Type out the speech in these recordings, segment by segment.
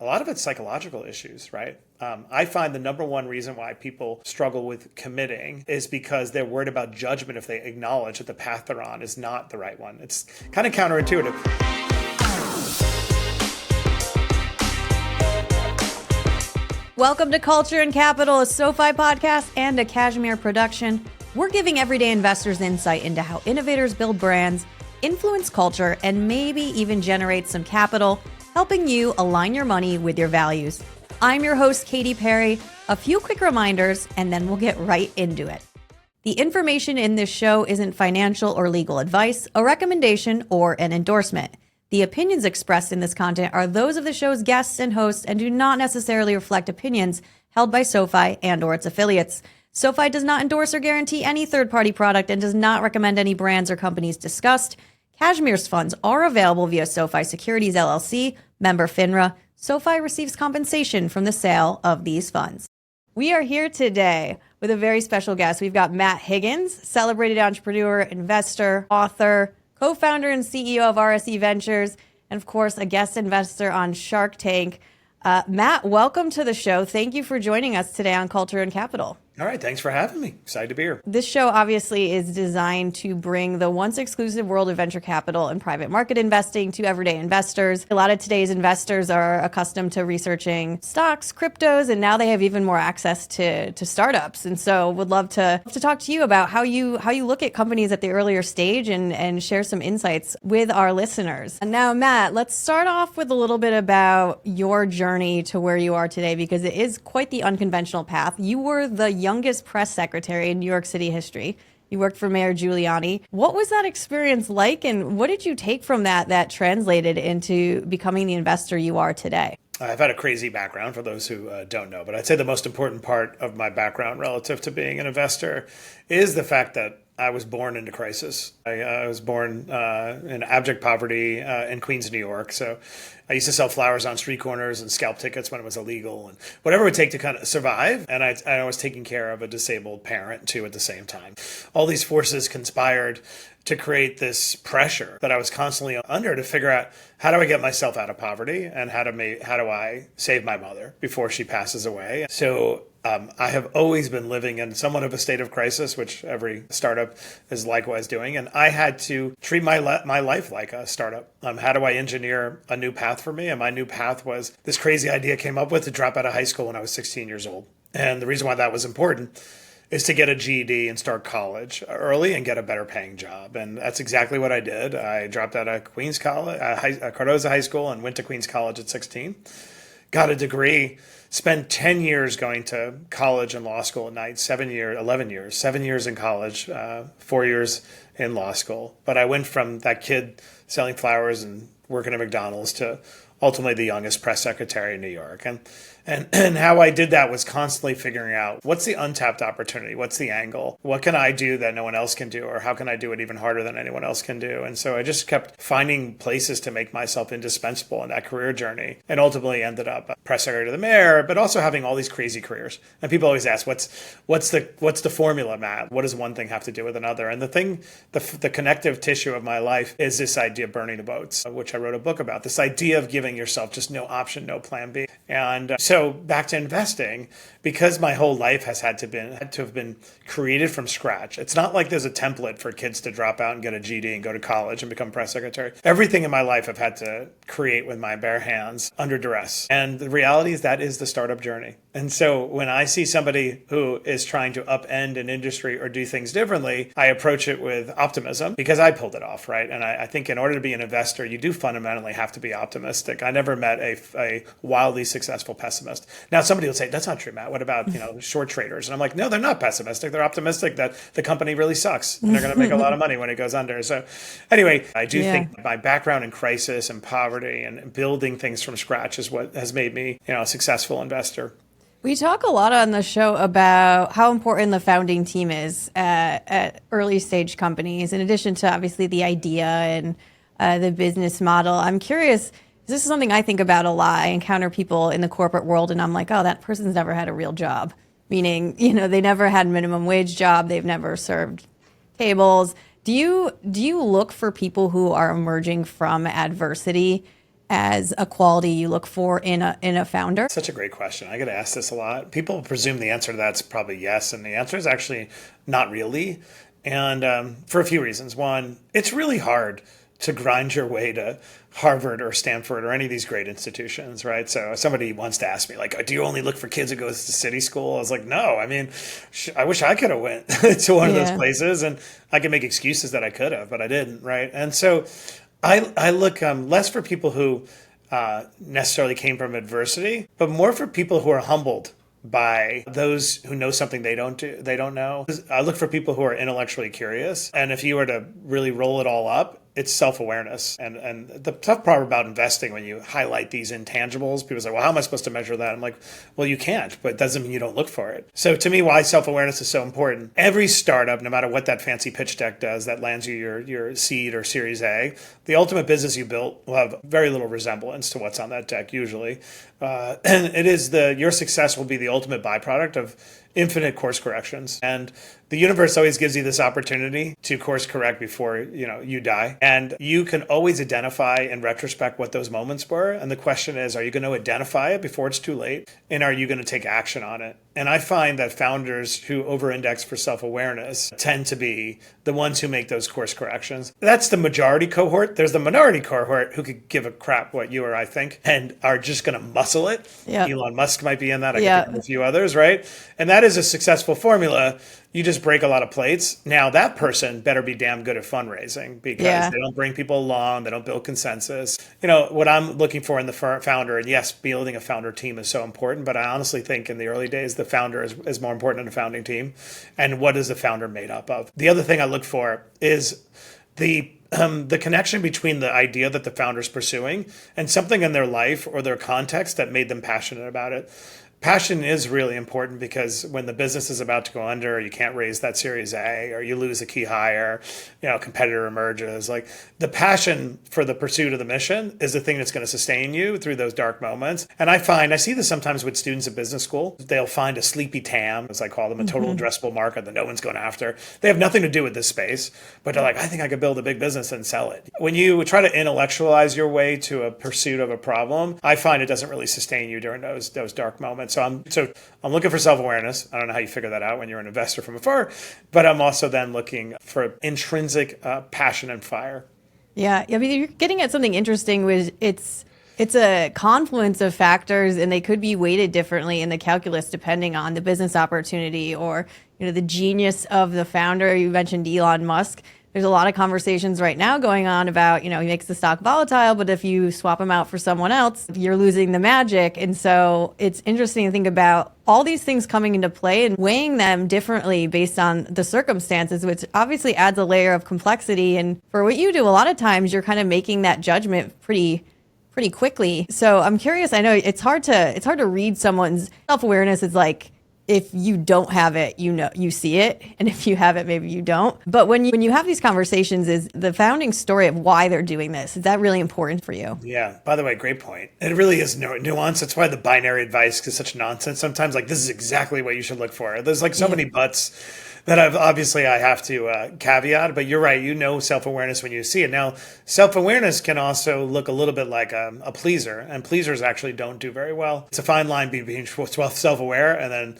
a lot of it's psychological issues, right? I find the number one reason why people struggle with committing is because they're worried about judgment if they acknowledge that the path they're on is not the right one. It's kind of counterintuitive. Welcome to Culture and Capital, a SoFi podcast and a Cashmere production. We're giving everyday investors insight into how innovators build brands, influence culture, and maybe even generate some capital, helping you align your money with your values. I'm your host, Katy Perry. A few quick reminders, and then we'll get right into it. The information in this show isn't financial or legal advice, a recommendation, or an endorsement. The opinions expressed in this content are those of the show's guests and hosts and do not necessarily reflect opinions held by SoFi and or its affiliates. SoFi does not endorse or guarantee any third-party product and does not recommend any brands or companies discussed. Cashmere's funds are available via SoFi Securities LLC, member FINRA. SoFi receives compensation from the sale of these funds. We are here today with a very special guest. We've got Matt Higgins, celebrated entrepreneur, investor, author, co-founder and CEO of RSE Ventures, and of course, a guest investor on Shark Tank. Matt, welcome to the show. Thank you for joining us today on Culture and Capital. All right, thanks for having me. Excited to be here. This show obviously is designed to bring the once exclusive world of venture capital and private market investing to everyday investors. A lot of today's investors are accustomed to researching stocks, cryptos, and now they have even more access to startups. And so would love to talk to you about how you look at companies at the earlier stage and share some insights with our listeners. And now, Matt, let's start off with a little bit about your journey to where you are today, because it is quite the unconventional path. You were the youngest press secretary in New York City history. You worked for Mayor Giuliani. What was that experience like, and what did you take from that translated into becoming the investor you are today? I've had a crazy background for those who don't know, but I'd say the most important part of my background relative to being an investor is the fact that I was born into crisis. I was born in abject poverty in Queens, New York. So I used to sell flowers on street corners and scalp tickets when it was illegal and whatever it would take to kind of survive. And I was taking care of a disabled parent too at the same time. All these forces conspired to create this pressure that I was constantly under to figure out, how do I get myself out of poverty and how do I save my mother before she passes away? So I have always been living in somewhat of a state of crisis, which every startup is likewise doing. And I had to treat my life like a startup. How do I engineer a new path for me? And my new path was this crazy idea I came up with to drop out of high school when I was 16 years old. And the reason why that was important is to get a GED and start college early and get a better paying job. And that's exactly what I did. I dropped out of Queens College, Cardozo High School, and went to Queens College at 16. Got a degree, spent 10 years going to college and law school at night, 7 years in college, 4 years in law school. But I went from that kid selling flowers and working at McDonald's to ultimately the youngest press secretary in New York. And how I did that was constantly figuring out, what's the untapped opportunity? What's the angle? What can I do that no one else can do? Or how can I do it even harder than anyone else can do? And so I just kept finding places to make myself indispensable in that career journey, and ultimately ended up press secretary to the mayor, but also having all these crazy careers. And people always ask, what's the formula, Matt? What does one thing have to do with another? And the connective tissue of my life is this idea of burning the boats, which I wrote a book about, this idea of giving yourself just no option, no plan B. And so back to investing, because my whole life has had to have been created from scratch. It's not like there's a template for kids to drop out and get a GED and go to college and become press secretary. Everything in my life I've had to create with my bare hands under duress. And the reality is that is the startup journey. And so when I see somebody who is trying to upend an industry or do things differently, I approach it with optimism because I pulled it off, right? And I think in order to be an investor, you do fundamentally have to be optimistic. I never met a wildly successful pessimist. Now, somebody will say, that's not true, Matt. What about, short traders? And I'm like, no, they're not pessimistic. They're optimistic that the company really sucks and they're going to make a lot of money when it goes under. So anyway, I do think my background in crisis and poverty and building things from scratch is what has made me, a successful investor. We talk a lot on the show about how important the founding team is at early stage companies, in addition to obviously the idea and the business model. I'm curious, this is something I think about a lot. I encounter people in the corporate world and I'm like, oh, that person's never had a real job. Meaning, they never had a minimum wage job. They've never served tables. Do you look for people who are emerging from adversity as a quality you look for in a founder? Such a great question. I get asked this a lot. People presume the answer to that's probably yes, and the answer is actually not really. And for a few reasons. One, it's really hard to grind your way to Harvard or Stanford or any of these great institutions, right? So somebody wants to ask me, like, do you only look for kids who go to city school? I was like, no. I mean, I wish I could have went to one of those places, and I can make excuses that I could have, but I didn't, right? And so I look less for people who necessarily came from adversity, but more for people who are humbled by those who know something they don't know. I look for people who are intellectually curious. And if you were to really roll it all up, it's self-awareness. And the tough part about investing, when you highlight these intangibles, people say, well, how am I supposed to measure that? I'm like, well, you can't, but it doesn't mean you don't look for it. So to me, why self-awareness is so important. Every startup, no matter what that fancy pitch deck does that lands you your seed or Series A, the ultimate business you built will have very little resemblance to what's on that deck usually. And it is your success will be the ultimate byproduct of infinite course corrections. And the universe always gives you this opportunity to course correct before, you die. And you can always identify in retrospect what those moments were. And the question is, are you going to identify it before it's too late? And are you going to take action on it? And I find that founders who over-index for self-awareness tend to be the ones who make those course corrections. That's the majority cohort. There's the minority cohort who could give a crap what you or I think and are just going to muscle it. Yeah. Elon Musk might be in that. I can think of a few others, right? And that is a successful formula. You just break a lot of plates. Now that person better be damn good at fundraising because they don't bring people along. They don't build consensus. What I'm looking for in the founder, and yes, building a founder team is so important, but I honestly think in the early days, the founder is more important than a founding team. And what is the founder made up of? The other thing I look for is the connection between the idea that the founder's pursuing and something in their life or their context that made them passionate about it. Passion is really important because when the business is about to go under, or you can't raise that Series A, or you lose a key hire, a competitor emerges. Like the passion for the pursuit of the mission is the thing that's going to sustain you through those dark moments. And I see this sometimes with students at business school. They'll find a sleepy TAM, as I call them, a total addressable market that no one's going after. They have nothing to do with this space, but they're like, I think I could build a big business and sell it. When you try to intellectualize your way to a pursuit of a problem, I find it doesn't really sustain you during those dark moments. So I'm looking for self-awareness. I don't know how you figure that out when you're an investor from afar, but I'm also then looking for intrinsic passion and fire. Yeah. I mean, you're getting at something interesting, which it's a confluence of factors, and they could be weighted differently in the calculus depending on the business opportunity or, the genius of the founder. You mentioned Elon Musk. There's a lot of conversations right now going on about, he makes the stock volatile, but if you swap him out for someone else, you're losing the magic. And so it's interesting to think about all these things coming into play and weighing them differently based on the circumstances, which obviously adds a layer of complexity. And for what you do, a lot of times you're kind of making that judgment pretty quickly. So I'm curious, I know it's hard to read someone's self-awareness. It's like, if you don't have it, you see it. And if you have it, maybe you don't. But when you have these conversations, is the founding story of why they're doing this, is that really important for you? Yeah. By the way, great point. It really is nuance. That's why the binary advice is such nonsense. Sometimes this is exactly what you should look for. There's so many buts that I have to caveat, but you're right. Self-awareness when you see it. Now, self-awareness can also look a little bit like a pleaser, and pleasers actually don't do very well. It's a fine line between self-aware and then,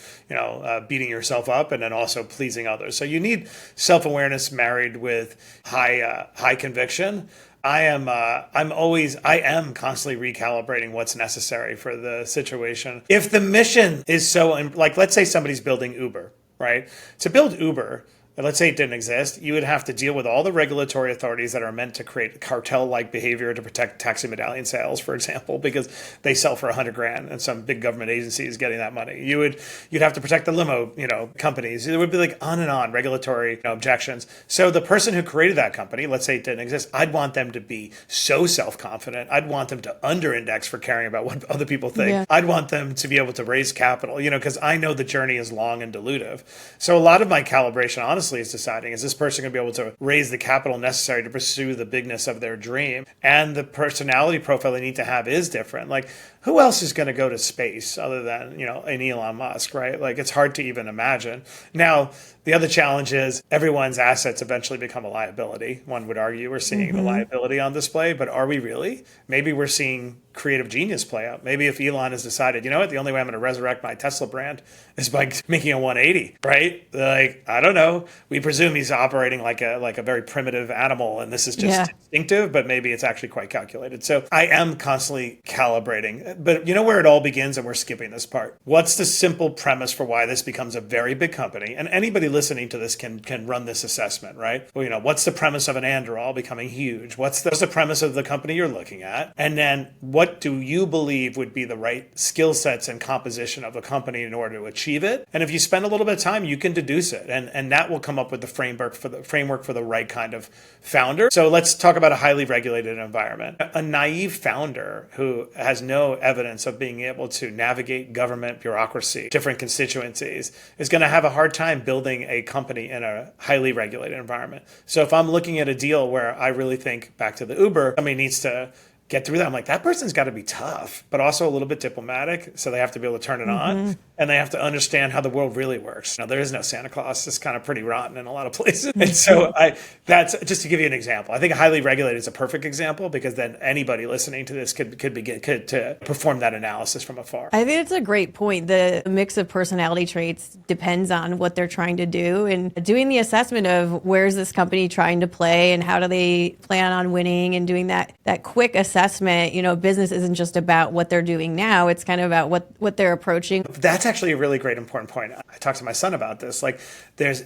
beating yourself up and then also pleasing others. So you need self-awareness married with high conviction. I am constantly recalibrating what's necessary for the situation. If the mission is so, let's say somebody's building Uber, right? To build Uber, let's say it didn't exist, you would have to deal with all the regulatory authorities that are meant to create cartel-like behavior to protect taxi medallion sales, for example, because they sell for $100,000 and some big government agency is getting that money. You'd have to protect the limo, companies. It would be on and on regulatory objections. So the person who created that company, let's say it didn't exist, I'd want them to be so self-confident. I'd want them to under-index for caring about what other people think. Yeah. I'd want them to be able to raise capital, because I know the journey is long and dilutive. So a lot of my calibration, honestly, honestly is deciding, is this person going to be able to raise the capital necessary to pursue the bigness of their dream? And the personality profile they need to have is different. Like, who else is going to go to space other than, an Elon Musk, right? Like, it's hard to even imagine. Now, the other challenge is everyone's assets eventually become a liability. One would argue we're seeing the liability on display, but are we really? Maybe we're seeing creative genius play out. Maybe if Elon has decided, you know what, the only way I'm going to resurrect my Tesla brand is by making a 180, right? Like, I don't know. We presume he's operating like a very primitive animal, and this is just instinctive, but maybe it's actually quite calculated. So I am constantly calibrating. But you know where it all begins, and we're skipping this part. What's the simple premise for why this becomes a very big company? And anybody listening to this can run this assessment, right? Well, what's the premise of an Anduril becoming huge? What's the premise of the company you're looking at? And then what do you believe would be the right skill sets and composition of a company in order to achieve it? And if you spend a little bit of time, you can deduce it. And that will come up with the framework for the right kind of founder. So let's talk about a highly regulated environment. A naive founder who has no evidence of being able to navigate government bureaucracy, different constituencies, is going to have a hard time building a company in a highly regulated environment. So if I'm looking at a deal where I really think, back to the Uber, somebody needs to get through that, I'm like, that person's got to be tough, but also a little bit diplomatic. So they have to be able to turn it on, and they have to understand how the world really works. There is no Santa Claus. It's kind of pretty rotten in a lot of places. And so that's just to give you an example. I think highly regulated is a perfect example, because then anybody listening to this could to perform that analysis from afar. I think it's a great point. The mix of personality traits depends on what they're trying to do, and doing the assessment of where's this company trying to play and how do they plan on winning, and doing that quick assessment. Business isn't just about what they're doing now. It's kind of about what they're approaching. That's actually a really great important point. I talked to my son about this. Like,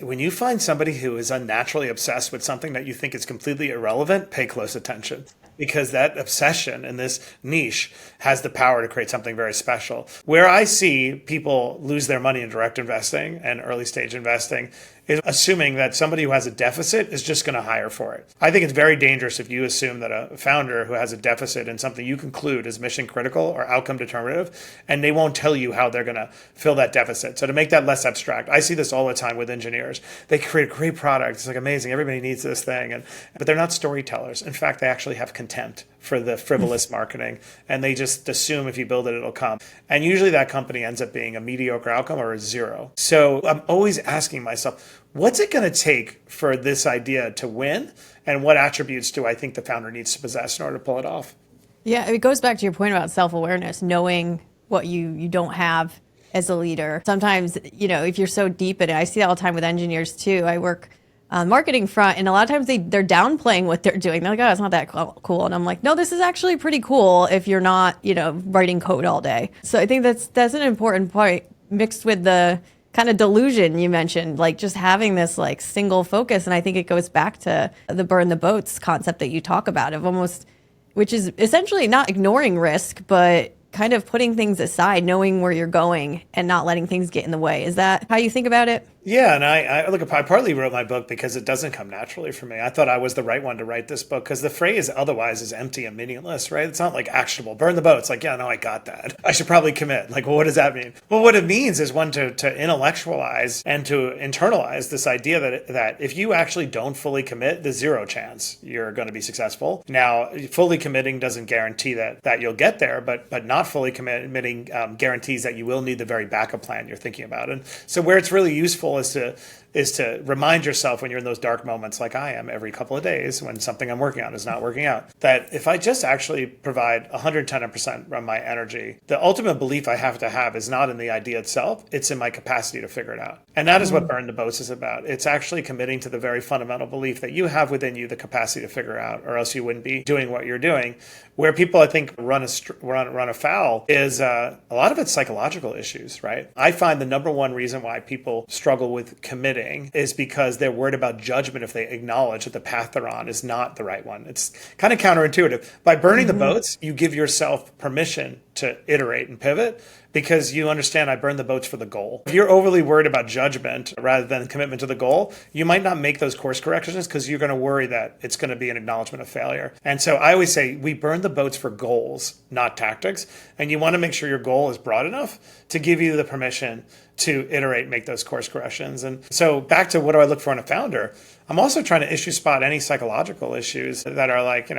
when you find somebody who is unnaturally obsessed with something that you think is completely irrelevant, pay close attention. Because that obsession in this niche has the power to create something very special. Where I see people lose their money in direct investing and early stage investing is assuming that somebody who has a deficit is just going to hire for it. I think it's very dangerous if you assume that a founder who has a deficit in something you conclude is mission critical or outcome determinative, and they won't tell you how they're going to fill that deficit. So to make that less abstract, I see this all the time with engineers. They create a great product. It's like amazing. Everybody needs this thing. But they're not storytellers. In fact, they actually have contempt for the frivolous marketing, and they just assume if you build it, it'll come. And usually that company ends up being a mediocre outcome or a zero. So I'm always asking myself, what's it going to take for this idea to win? And what attributes do I think the founder needs to possess in order to pull it off? Yeah, it goes back to your point about self-awareness, knowing what you don't have as a leader. Sometimes, if you're so deep in it, I see that all the time with engineers too. I work marketing front, and a lot of times they're downplaying what they're doing. They're like, oh, it's not that cool. And I'm like, no, this is actually pretty cool if you're not, writing code all day. So I think that's an important point, mixed with the kind of delusion you mentioned, like just having this like single focus. And I think it goes back to the burn the boats concept that you talk about, of almost, which is essentially not ignoring risk, but kind of putting things aside, knowing where you're going and not letting things get in the way. Is that how you think about it? Yeah, and I partly wrote my book because it doesn't come naturally for me. I thought I was the right one to write this book because the phrase otherwise is empty and meaningless, right? It's not like actionable. Burn the boats. Like, yeah, no, I got that. I should probably commit. Like, well, what does that mean? Well, what it means is one to intellectualize and to internalize this idea that if you actually don't fully commit, there's zero chance you're going to be successful. Now, fully committing doesn't guarantee that you'll get there, but not fully committing guarantees that you will need the very backup plan you're thinking about. And so where it's really useful is to remind yourself when you're in those dark moments, like I am every couple of days when something I'm working on is not working out, that if I just actually provide 110% of my energy, the ultimate belief I have to have is not in the idea itself, it's in my capacity to figure it out. And that is what Burn the Boats is about. It's actually committing to the very fundamental belief that you have within you the capacity to figure out, or else you wouldn't be doing what you're doing. Where people, I think, run afoul is a lot of it's psychological issues, right? I find the number one reason why people struggle with committing is because they're worried about judgment if they acknowledge that the path they're on is not the right one. It's kind of counterintuitive. By burning the boats, you give yourself permission to iterate and pivot because you understand I burn the boats for the goal. If you're overly worried about judgment rather than commitment to the goal, you might not make those course corrections because you're going to worry that it's going to be an acknowledgement of failure. And so I always say we burn the boats for goals, not tactics. And you want to make sure your goal is broad enough to give you the permission to iterate, make those course corrections. And so back to what do I look for in a founder? I'm also trying to issue spot any psychological issues that are like,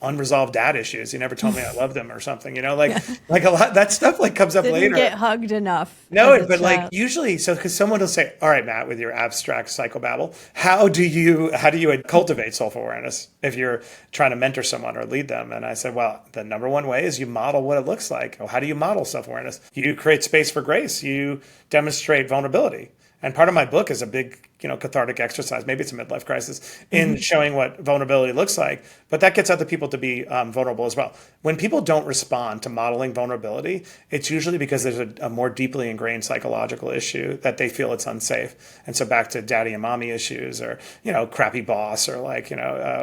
unresolved dad issues. You never told me I loved them or something, like a lot, that stuff like comes up Didn't later. Get hugged enough. No, but like usually, so because someone will say, all right, Matt, with your abstract psychobabble, how do you cultivate self-awareness if you're trying to mentor someone or lead them? And I said, well, the number one way is you model what it looks like. Well, how do you model self-awareness? You create space for grace. You demonstrate vulnerability. And part of my book is a big, cathartic exercise. Maybe it's a midlife crisis in showing what vulnerability looks like. But that gets other people to be vulnerable as well. When people don't respond to modeling vulnerability, it's usually because there's a more deeply ingrained psychological issue that they feel it's unsafe. And so back to daddy and mommy issues or, crappy boss or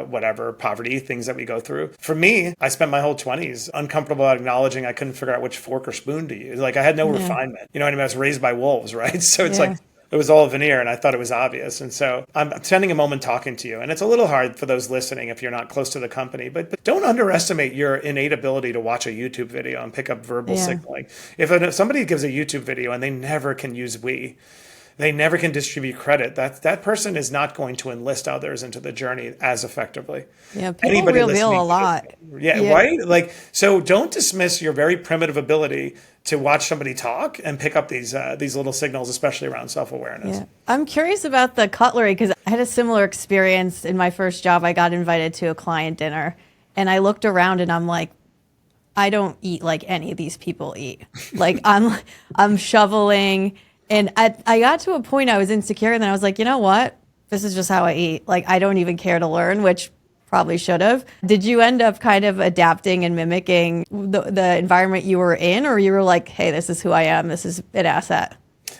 whatever, poverty, things that we go through. For me, I spent my whole 20s uncomfortable at acknowledging I couldn't figure out which fork or spoon to use. Like I had no refinement. You know what I mean? I was raised by wolves, right? So it's like, it was all veneer and I thought it was obvious. And so I'm spending a moment talking to you. And it's a little hard for those listening if you're not close to the company, but don't underestimate your innate ability to watch a YouTube video and pick up verbal signaling. If somebody gives a YouTube video and they never can use we, they never can distribute credit, that person is not going to enlist others into the journey as effectively. Yeah, people reveal a lot. Right? So don't dismiss your very primitive ability to watch somebody talk and pick up these little signals, especially around self-awareness. Yeah. I'm curious about the cutlery because I had a similar experience in my first job. I got invited to a client dinner and I looked around and I'm like, I don't eat like any of these people eat. Like I'm shoveling. And I got to a point I was insecure and then I was like, you know what? This is just how I eat. Like, I don't even care to learn, which probably should have. Did you end up kind of adapting and mimicking the environment you were in? Or you were like, hey, this is who I am. This is an asset?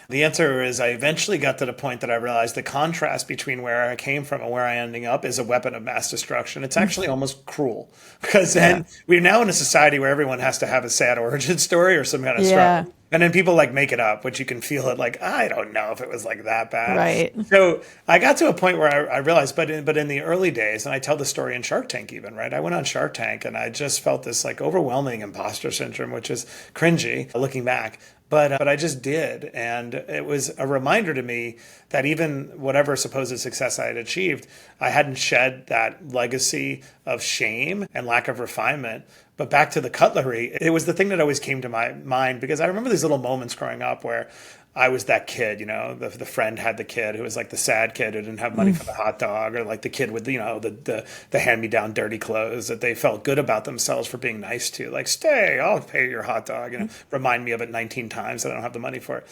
The answer is I eventually got to the point that I realized the contrast between where I came from and where I'm ending up is a weapon of mass destruction. It's actually almost cruel because then we're now in a society where everyone has to have a sad origin story or some kind of struggle. And then people make it up, which you can feel it like, I don't know if it was like that bad. Right. So I got to a point where I realized, but in the early days, and I tell the story in Shark Tank even, right? I went on Shark Tank and I just felt this overwhelming imposter syndrome, which is cringy looking back. But I just did. And it was a reminder to me that even whatever supposed success I had achieved, I hadn't shed that legacy of shame and lack of refinement. But back to the cutlery, it was the thing that always came to my mind because I remember these little moments growing up where I was that kid, the friend had the kid who was like the sad kid who didn't have money for the hot dog, or like the kid with, the hand-me-down dirty clothes that they felt good about themselves for being nice to. Like, stay, I'll pay your hot dog. Remind me of it 19 times that I don't have the money for it.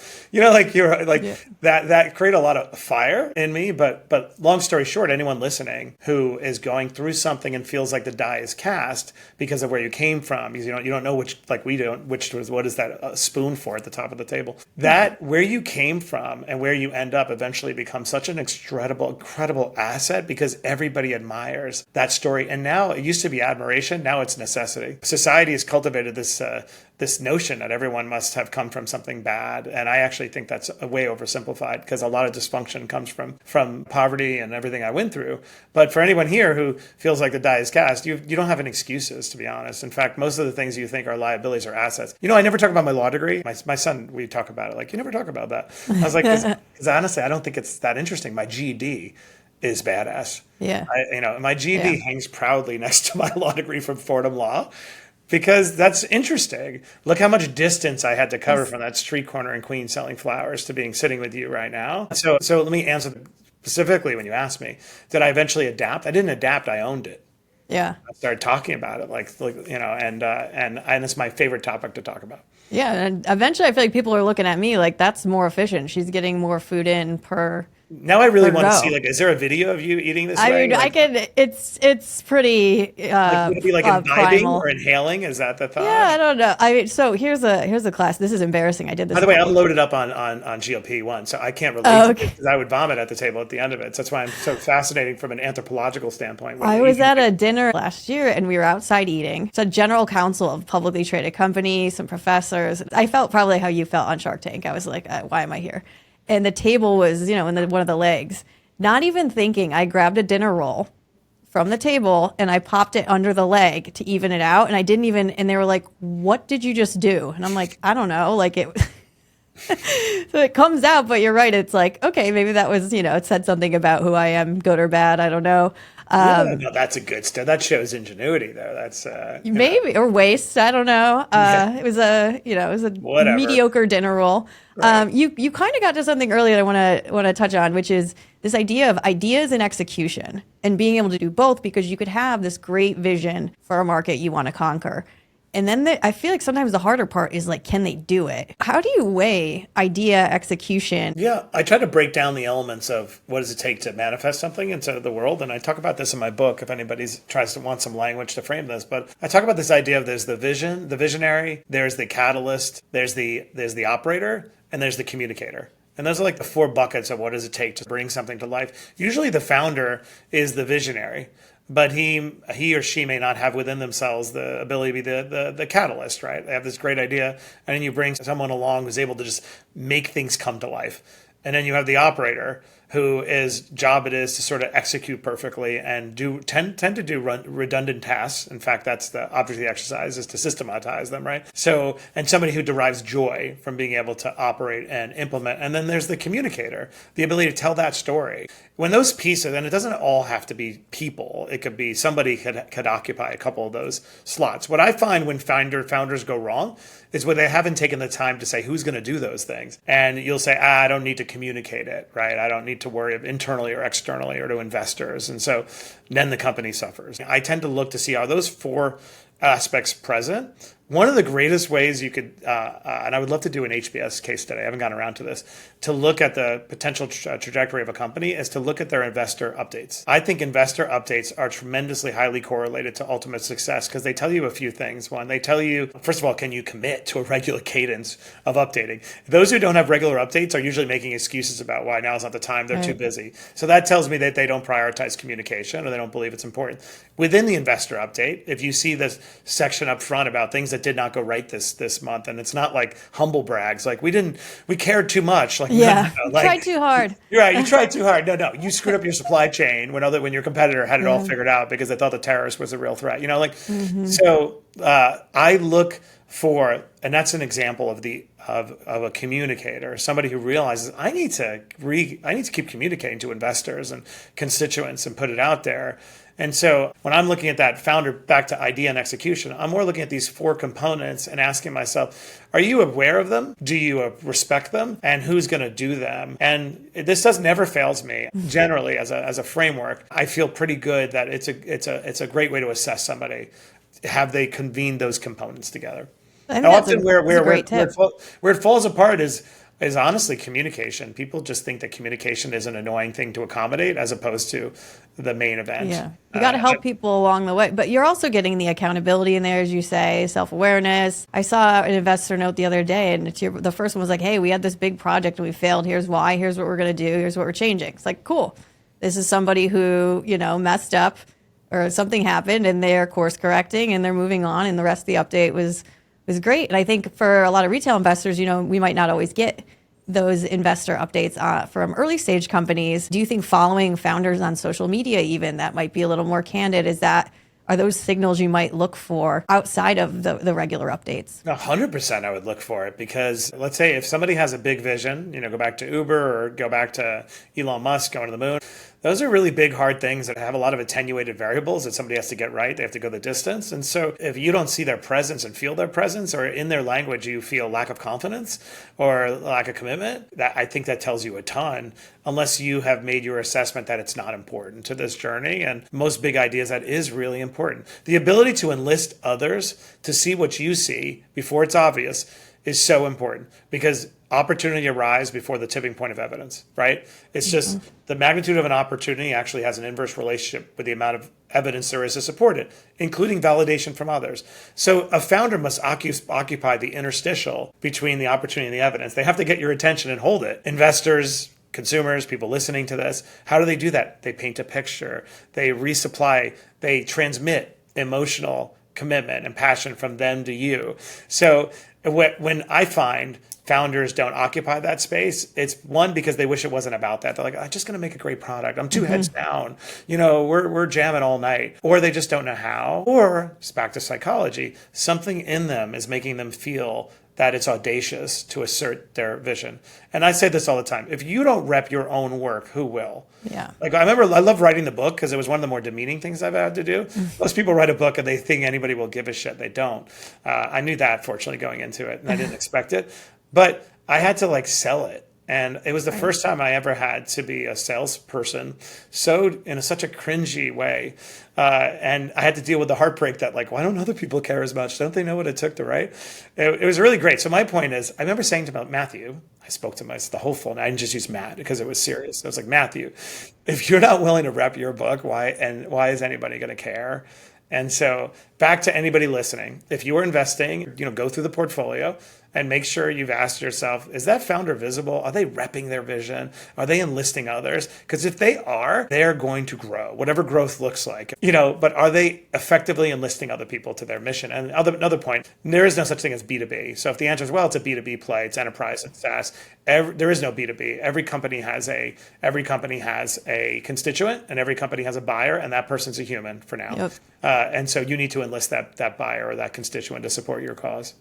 That created a lot of fire in me. But long story short, anyone listening who is going through something and feels like the die is cast because of where you came from, because you don't know which, like we don't, which was, what is that spoon for at the top of the table? That where you came from and where you end up eventually becomes such an incredible asset because everybody admires that story. And now it used to be admiration. Now it's necessity. Society has cultivated this notion that everyone must have come from something bad. And I actually think that's a way oversimplified because a lot of dysfunction comes from poverty and everything I went through. But for anyone here who feels like the die is cast, you don't have any excuses, to be honest. In fact, most of the things you think are liabilities are assets. I never talk about my law degree. My son, we talk about it. Like, you never talk about that. I was like, because honestly, I don't think it's that interesting. My GED is badass. Yeah. My GED hangs proudly next to my law degree from Fordham Law. Because that's interesting. Look how much distance I had to cover from that street corner in Queens selling flowers to sitting with you right now. So let me answer specifically when you asked me, did I eventually adapt? I didn't adapt. I owned it. Yeah. I started talking about it and it's my favorite topic to talk about. Yeah. And eventually I feel like people are looking at me like that's more efficient. She's getting more food in per Now I really Or want to no? see, like, is there a video of you eating this I way? mean, I Like, can. It's pretty would it be like imbibing or primal. inhaling? Is that the Yeah, thought? I don't know. I mean, so here's a class. This is embarrassing. I did this By a the way, couple I'm of years. loaded up on GLP-1, so I can't relate Oh, to this okay. because I would vomit at the table at the end of it. So that's why I'm so fascinating from an anthropological standpoint. What I you're was eating. at a dinner last year and we were outside eating. It's a general counsel of publicly traded companies, some professors. I felt probably how you felt on Shark Tank. I was like, why am I here? And the table was, in one of the legs. Not even thinking, I grabbed a dinner roll from the table and I popped it under the leg to even it out. And I didn't even, and they were like, what did you just do? And I'm like, I don't know. Like it, so it comes out, but you're right. It's like, okay, maybe that was, it said something about who I am, good or bad. I don't know. Yeah, no, that's a good stuff. That shows ingenuity, though. That's Maybe or waste. I don't know. yeah, It was a whatever. mediocre dinner roll. Right. You kind of got to something earlier that I want to touch on, which is this idea of ideas and execution and being able to do both because you could have this great vision for a market you want to conquer. And then I feel like sometimes the harder part is like, can they do it? How do you weigh idea, execution? Yeah, I try to break down the elements of what does it take to manifest something into the world, and I talk about this in my book. If anybody tries to want some language to frame this, but I talk about this idea of there's the vision, the visionary, there's the catalyst, there's the operator, and there's the communicator. And those are like the four buckets of what does it take to bring something to life. Usually, the founder is the visionary, but he or she may not have within themselves the ability to be the catalyst, right? They have this great idea, and then you bring someone along who's able to just make things come to life. And then you have the operator, whose job it is to sort of execute perfectly and tend to do redundant tasks. In fact, that's the object of the exercise, is to systematize them, right? So, and somebody who derives joy from being able to operate and implement. And then there's the communicator, the ability to tell that story. When those pieces, and it doesn't all have to be people, it could be somebody could occupy a couple of those slots. What I find when founders go wrong is when they haven't taken the time to say who's going to do those things. And you'll say, I don't need to communicate it, right? I don't need to worry internally or externally or to investors. And so then the company suffers. I tend to look to see, are those four aspects present? One of the greatest ways you could, and I would love to do an HBS case study, I haven't gotten around to this, to look at the potential trajectory of a company is to look at their investor updates. I think investor updates are tremendously highly correlated to ultimate success because they tell you a few things. One, they tell you, first of all, can you commit to a regular cadence of updating? Those who don't have regular updates are usually making excuses about why now is not the time, they're too busy. So that tells me that they don't prioritize communication or they don't believe it's important. Within the investor update, if you see this section up front about things that did not go right this month, and it's not like humble brags, like we cared too much, like Yeah, like tried too hard. you're right, you tried too hard. No, you screwed up your supply chain when your competitor had it all figured out because they thought the terrorist was a real threat. So I look for, and that's an example of a communicator, somebody who realizes I need to keep communicating to investors and constituents and put it out there. And so when I'm looking at that founder back to idea and execution, I'm more looking at these four components and asking myself, are you aware of them? Do you respect them? And who's going to do them? And this never fails me. Generally, as a framework, I feel pretty good that it's a great way to assess somebody. Have they convened those components together? I think And that's often a great tip. where it falls apart is honestly communication. People just think that communication is an annoying thing to accommodate as opposed to the main event. Yeah. You got to help people along the way, but you're also getting the accountability in there, as you say, self-awareness. I saw an investor note the other day, and the first one was like, hey, we had this big project and we failed. Here's why. Here's what we're going to do. Here's what we're changing. It's like, cool. This is somebody who, messed up or something happened and they're course correcting and they're moving on. And the rest of the update was great. And I think for a lot of retail investors, we might not always get those investor updates from early stage companies. Do you think following founders on social media, even that might be a little more candid, are those signals you might look for outside of the regular updates? 100% I would look for it because let's say if somebody has a big vision, go back to Uber or go back to Elon Musk going to the moon. Those are really big, hard things that have a lot of attenuated variables that somebody has to get right. They have to go the distance. And so if you don't see their presence and feel their presence, or in their language, you feel lack of confidence or lack of commitment, I think that tells you a ton, unless you have made your assessment that it's not important to this journey. And most big ideas, that is really important. The ability to enlist others to see what you see before it's obvious is so important because opportunity arrives before the tipping point of evidence, right? It's just the magnitude of an opportunity actually has an inverse relationship with the amount of evidence there is to support it, including validation from others. So a founder must occupy the interstitial between the opportunity and the evidence. They have to get your attention and hold it. Investors, consumers, people listening to this, how do they do that? They paint a picture, they resupply, they transmit emotional commitment and passion from them to you. So when I find founders don't occupy that space, it's one, because they wish it wasn't about that. They're like, I'm just going to make a great product. I'm two heads down. We're jamming all night. Or they just don't know how. Or it's back to psychology. Something in them is making them feel that it's audacious to assert their vision. And I say this all the time. If you don't rep your own work, who will? Yeah. Like, I love writing the book because it was one of the more demeaning things I've had to do. Most people write a book and they think anybody will give a shit. They don't. I knew that, fortunately, going into it, and I didn't expect it. But I had to sell it. And it was the first time I ever had to be a salesperson, so in such a cringy way. And I had to deal with the heartbreak that, why don't other people care as much? Don't they know what it took to write? It was really great. So my point is, I remember saying to Matthew, I spoke to the whole full name. I didn't just use Matt because it was serious. I was like, Matthew, if you're not willing to rep your book, why is anybody going to care? And so back to anybody listening, if you are investing, go through the portfolio and make sure you've asked yourself, is that founder visible? Are they repping their vision? Are they enlisting others? Because if they are, they are going to grow, whatever growth looks like, but are they effectively enlisting other people to their mission? And another point, there is no such thing as B2B. So if the answer is, well, it's a B2B play, it's enterprise, it's SaaS, there is no B2B. Every company has a constituent, and every company has a buyer, and that person's a human for now. Yep. And so you need to enlist that buyer or that constituent to support your cause.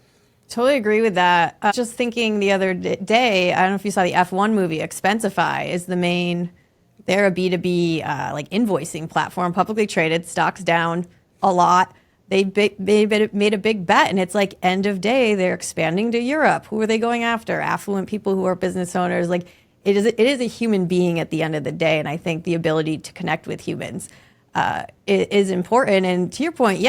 Totally agree with that. Just thinking the other day, I don't know if you saw the F1 movie, Expensify is they're a B2B invoicing platform, publicly traded, stocks down a lot. They made a big bet, and it's end of day, they're expanding to Europe. Who are they going after? Affluent people who are business owners. It is a human being at the end of the day, and I think the ability to connect with humans is important. And to your point,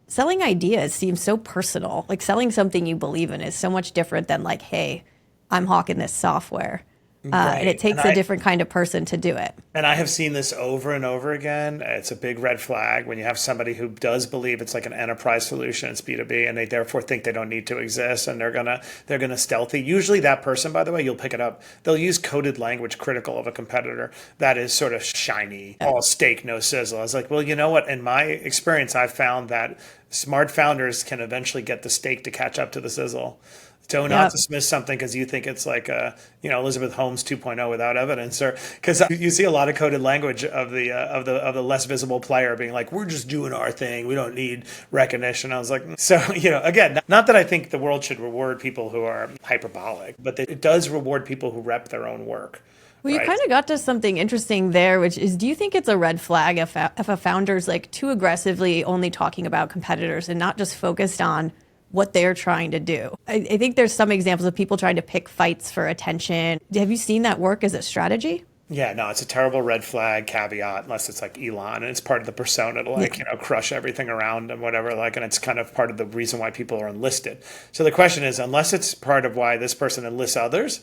selling ideas seems so personal. Selling something you believe in is so much different than hey, I'm hawking this software. Right. And it takes a different kind of person to do it. And I have seen this over and over again. It's a big red flag when you have somebody who does believe it's an enterprise solution, it's B2B, and they therefore think they don't need to exist, and they're gonna stealthy. Usually that person, by the way, you'll pick it up, they'll use coded language critical of a competitor that is sort of shiny, all steak, no sizzle. I was like, well, you know what? In my experience, I've found that smart founders can eventually get the steak to catch up to the sizzle. Do not dismiss something because you think it's Elizabeth Holmes 2.0 without evidence, or because you see a lot of coded language of the less visible player being we're just doing our thing, we don't need recognition. I was like, so again, not that I think the world should reward people who are hyperbolic, but it does reward people who rep their own work. Well, you kind of got to something interesting there, which is, do you think it's a red flag if a founder's too aggressively only talking about competitors and not just focused on what they're trying to do? I think there's some examples of people trying to pick fights for attention. Have you seen that work as a strategy? Yeah, no, it's a terrible red flag caveat, unless it's Elon and it's part of the persona to crush everything around and whatever, and it's kind of part of the reason why people are enlisted. So the question is, unless it's part of why this person enlists others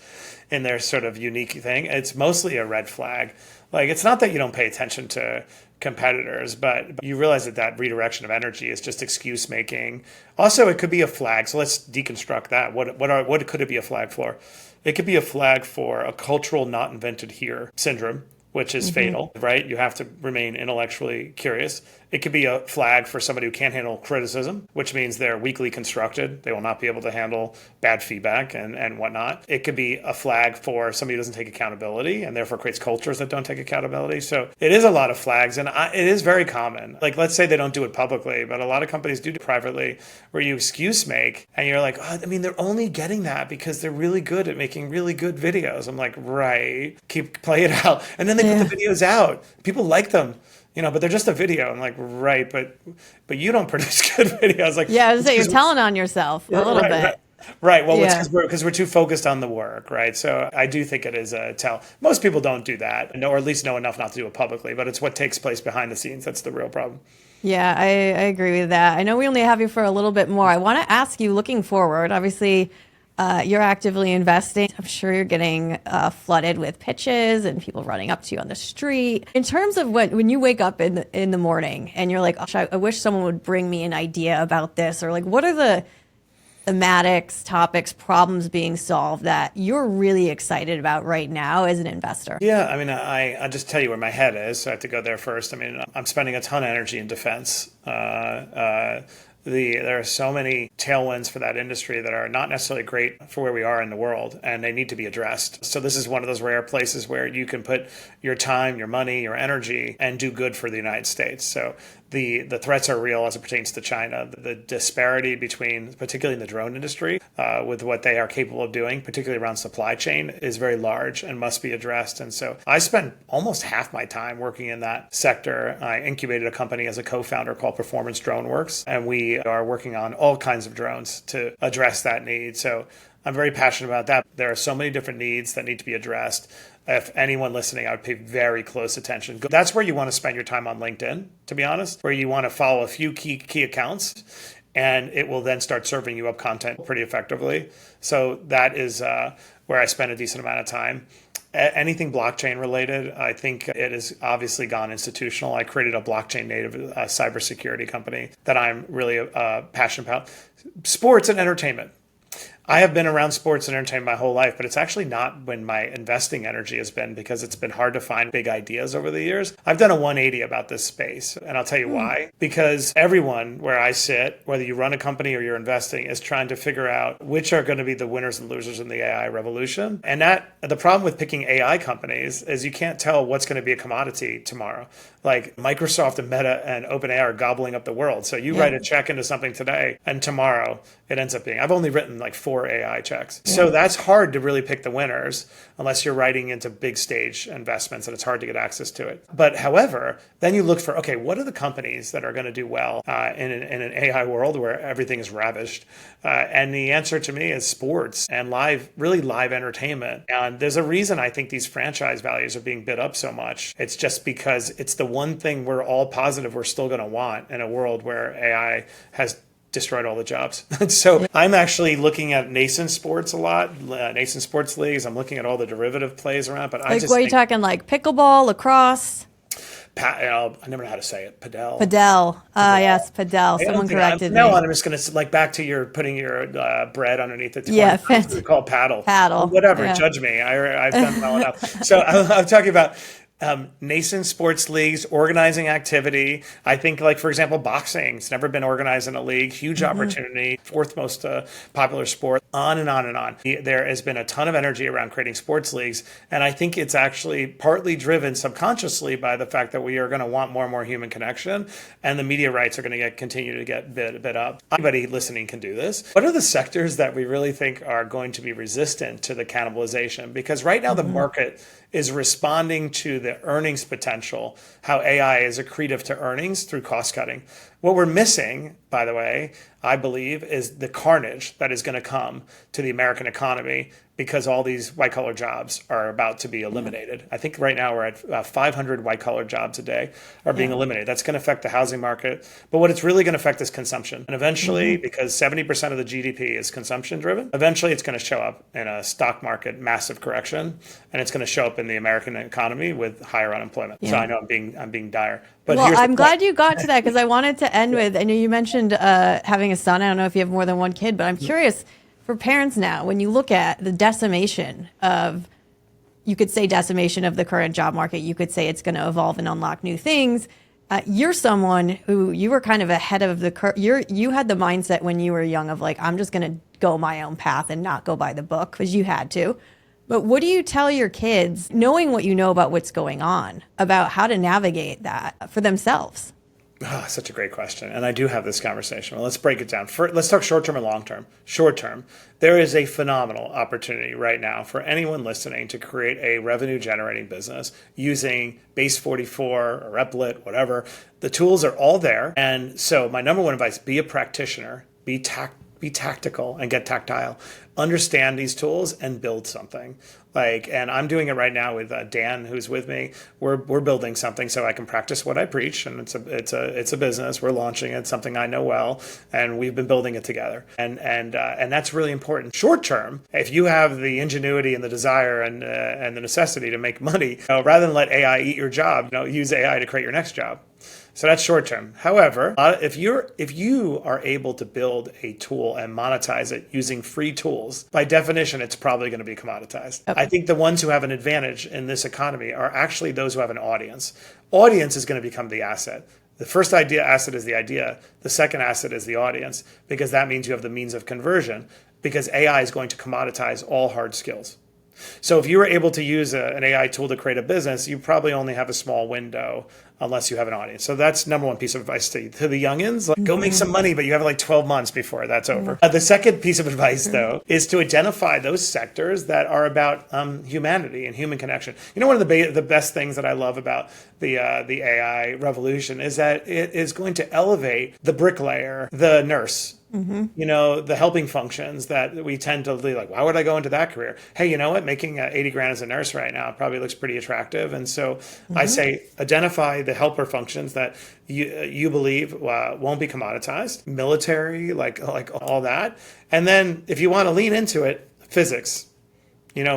in their sort of unique thing, it's mostly a red flag. It's not that you don't pay attention to competitors, but you realize that redirection of energy is just excuse making. Also, it could be a flag. So let's deconstruct that. What could it be a flag for? It could be a flag for a cultural not invented here syndrome, which is fatal, right? You have to remain intellectually curious. It could be a flag for somebody who can't handle criticism, which means they're weakly constructed. They will not be able to handle bad feedback and whatnot. It could be a flag for somebody who doesn't take accountability and therefore creates cultures that don't take accountability. So it is a lot of flags, and it is very common. Let's say they don't do it publicly, but a lot of companies do it privately, where you excuse make, and you're like, they're only getting that because they're really good at making really good videos. I'm like, right, play it out. And then they put the videos out. People like them. But they're just a video. I'm like, right, but you don't produce good videos. I was saying, you're telling on yourself a little bit. Right. Well, it's because we're too focused on the work, right? So I do think it is a tell. Most people don't do that, or at least know enough not to do it publicly, but it's what takes place behind the scenes. That's the real problem. Yeah, I agree with that. I know we only have you for a little bit more. I want to ask you, looking forward, obviously, You're actively investing. I'm sure you're getting flooded with pitches and people running up to you on the street. In terms of when you wake up in the morning and you're like, oh, I wish someone would bring me an idea about this, or like, what are the thematics, topics, problems being solved that you're really excited about right now as an investor? Yeah, I mean, I just tell you where my head is, so I have to go there first. I mean, I'm spending a ton of energy in defense. There are so many tailwinds for that industry that are not necessarily great for where we are in the world, and they need to be addressed. So this is one of those rare places where you can put your time, your money, your energy, and do good for the United States. So the threats are real as it pertains to China. The disparity between, particularly in the drone industry, with what they are capable of doing, particularly around supply chain, is very large and must be addressed. And so I spent almost half my time working in that sector. I incubated a company as a co-founder called Performance Drone Works, and we are working on all kinds of drones to address that need. So I'm very passionate about that. There are so many different needs that need to be addressed. If anyone listening, I would pay very close attention. That's where you want to spend your time on LinkedIn, to be honest, where you want to follow a few key accounts, and it will then start serving you up content pretty effectively. So that is where I spend a decent amount of time. Anything blockchain related, I think it has obviously gone institutional. I created a blockchain native cybersecurity company that I'm really passionate about. Sports and entertainment. I have been around sports and entertainment my whole life, but it's actually not when my investing energy has been, because it's been hard to find big ideas over the years. I've done a 180 about this space, and I'll tell you why. Because everyone where I sit, whether you run a company or you're investing, is trying to figure out which are going to be the winners and losers in the AI revolution. And the problem with picking AI companies is you can't tell what's going to be a commodity tomorrow. Like Microsoft and Meta and OpenAI are gobbling up the world. So you write a check into something today, and tomorrow it ends up being, I've only written like 4 AI checks. Yeah. So that's hard to really pick the winners unless you're writing into big stage investments, and it's hard to get access to it. But however, then you look for, okay, what are the companies that are going to do well in an AI world where everything is ravished? And the answer to me is sports and live entertainment. And there's a reason I think these franchise values are being bid up so much. It's just because it's the one thing we're all positive we're still going to want in a world where AI has destroyed all the jobs. So I'm actually looking at nascent sports a lot, nascent sports leagues. I'm looking at all the derivative plays around. But what are you talking, like pickleball, lacrosse? I never know how to say it. Padel. Yes, padel. Someone corrected me. No, I'm just going to, like, back to your putting your bread underneath it. Yeah. It's called paddle. Whatever. Yeah. Judge me. I've done well enough. So I'm talking about nascent sports leagues, organizing activity. I think, like, for example, boxing. It's never been organized in a league. Huge opportunity. Fourth most popular sport. On and on and on. There has been a ton of energy around creating sports leagues. And I think it's actually partly driven subconsciously by the fact that we are going to want more and more human connection. And the media rights are going to continue to get bid up. Anybody listening can do this. What are the sectors that we really think are going to be resistant to the cannibalization? Because right now the market is responding to the earnings potential, how AI is accretive to earnings through cost cutting. What we're missing, by the way, I believe, is the carnage that is going to come to the American economy because all these white-collar jobs are about to be eliminated. I think right now we're at 500 white-collar jobs a day are being eliminated. That's going to affect the housing market. But what it's really going to affect is consumption. And eventually, because 70% of the GDP is consumption-driven, eventually it's going to show up in a stock market massive correction, and it's going to show up in the American economy with higher unemployment. So I know I'm being dire. But I'm glad you got to that, because I wanted to end with, I know you mentioned having a son. I don't know if you have more than one kid, but I'm curious, for parents now, when you look at the decimation of, you could say decimation of the current job market, you could say it's going to evolve and unlock new things. You're someone who, you were kind of ahead of the curve. You had the mindset when you were young of like, I'm just going to go my own path and not go by the book, because you had to. But what do you tell your kids, knowing what you know about what's going on, about how to navigate that for themselves? Oh, such a great question. And I do have this conversation. Well, let's break it down. Let's talk short-term and long-term. Short-term, there is a phenomenal opportunity right now for anyone listening to create a revenue-generating business using Base 44 or Replit, whatever. The tools are all there. And so my number one advice, be a practitioner, be be tactical and get tactile. Understand these tools and build something. And I'm doing it right now with Dan, who's with me. We're building something so I can practice what I preach, and it's a business. We're launching it, something I know well, and we've been building it together. And that's really important. Short term, if you have the ingenuity and the desire and the necessity to make money, rather than let AI eat your job, use AI to create your next job. So that's short term. However, if you are able to build a tool and monetize it using free tools, by definition, it's probably going to be commoditized. Okay. I think the ones who have an advantage in this economy are actually those who have an audience. Audience is going to become the asset. The first asset is the idea. The second asset is the audience, because that means you have the means of conversion, because AI is going to commoditize all hard skills. So if you were able to use an AI tool to create a business, you probably only have a small window unless you have an audience. So that's number one piece of advice to the youngins. Go make some money, but you have 12 months before that's over. The second piece of advice, though, is to identify those sectors that are about humanity and human connection. One of the best things that I love about the AI revolution is that it is going to elevate the bricklayer, the nurse, the helping functions that we tend to be like, why would I go into that career? Hey, you know what? Making 80 grand as a nurse right now probably looks pretty attractive. And so I say, identify the helper functions that you believe won't be commoditized, military, like all that. And then if you want to lean into it, physics.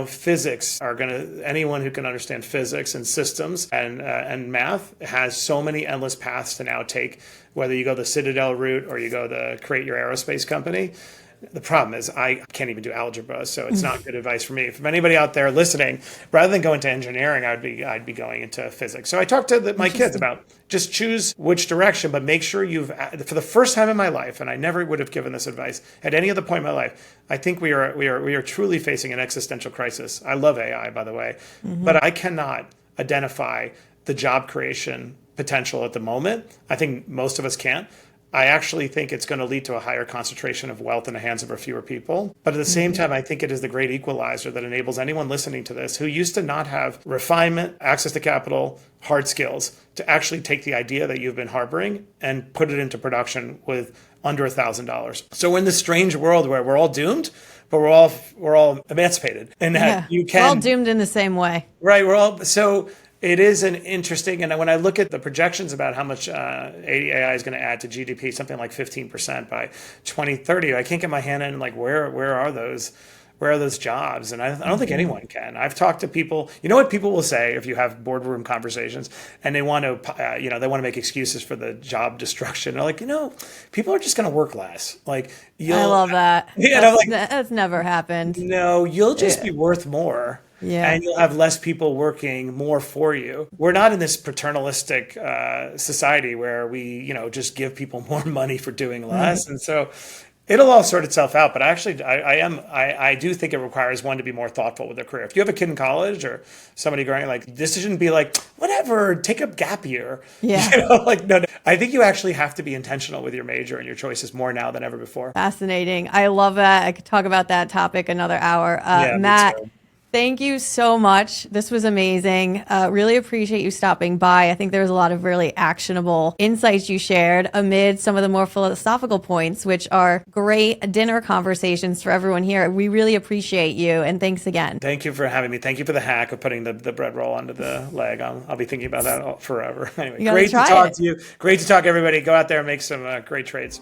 Physics are anyone who can understand physics and systems and math has so many endless paths to now take, whether you go the Citadel route or you go the create your aerospace company. The problem is I can't even do algebra, so it's not good advice for me. If anybody out there listening, rather than going to engineering, I'd be going into physics. So I talked to my kids about just choose which direction, but make sure for the first time in my life, and I never would have given this advice at any other point in my life, I think we are truly facing an existential crisis. I love AI, by the way, but I cannot identify the job creation potential at the moment. I think most of us can't. I actually think it's going to lead to a higher concentration of wealth in the hands of a fewer people. But at the same time, I think it is the great equalizer that enables anyone listening to this who used to not have refinement, access to capital, hard skills, to actually take the idea that you've been harboring and put it into production with under $1,000. So we're in this strange world where we're all doomed, but we're all emancipated. And that we're all doomed in the same way. Right. So it is an interesting, and when I look at the projections about how much AI is going to add to GDP, something like 15% by 2030, I can't get my hand in where are those jobs? And I don't think anyone can. I've talked to people. You know what people will say if you have boardroom conversations, and they want to make excuses for the job destruction. They're like, people are just going to work less. I love that. Yeah, that's never happened. No, you'll just be worth more. Yeah. And you'll have less people working more for you. We're not in this paternalistic society where we, just give people more money for doing less. And so it'll all sort itself out. But I do think it requires one to be more thoughtful with their career. If you have a kid in college or somebody growing, this shouldn't be whatever, take a gap year. Yeah. No. I think you actually have to be intentional with your major and your choices more now than ever before. Fascinating. I love that. I could talk about that topic another hour. Matt, thank you so much. This was amazing. Really appreciate you stopping by. I think there was a lot of really actionable insights you shared amid some of the more philosophical points, which are great dinner conversations for everyone here. We really appreciate you, and thanks again. Thank you for having me. Thank you for the hack of putting the bread roll onto the leg. I'll be thinking about that forever. Anyway, great to talk to you. Great to talk, everybody. Go out there and make some great trades.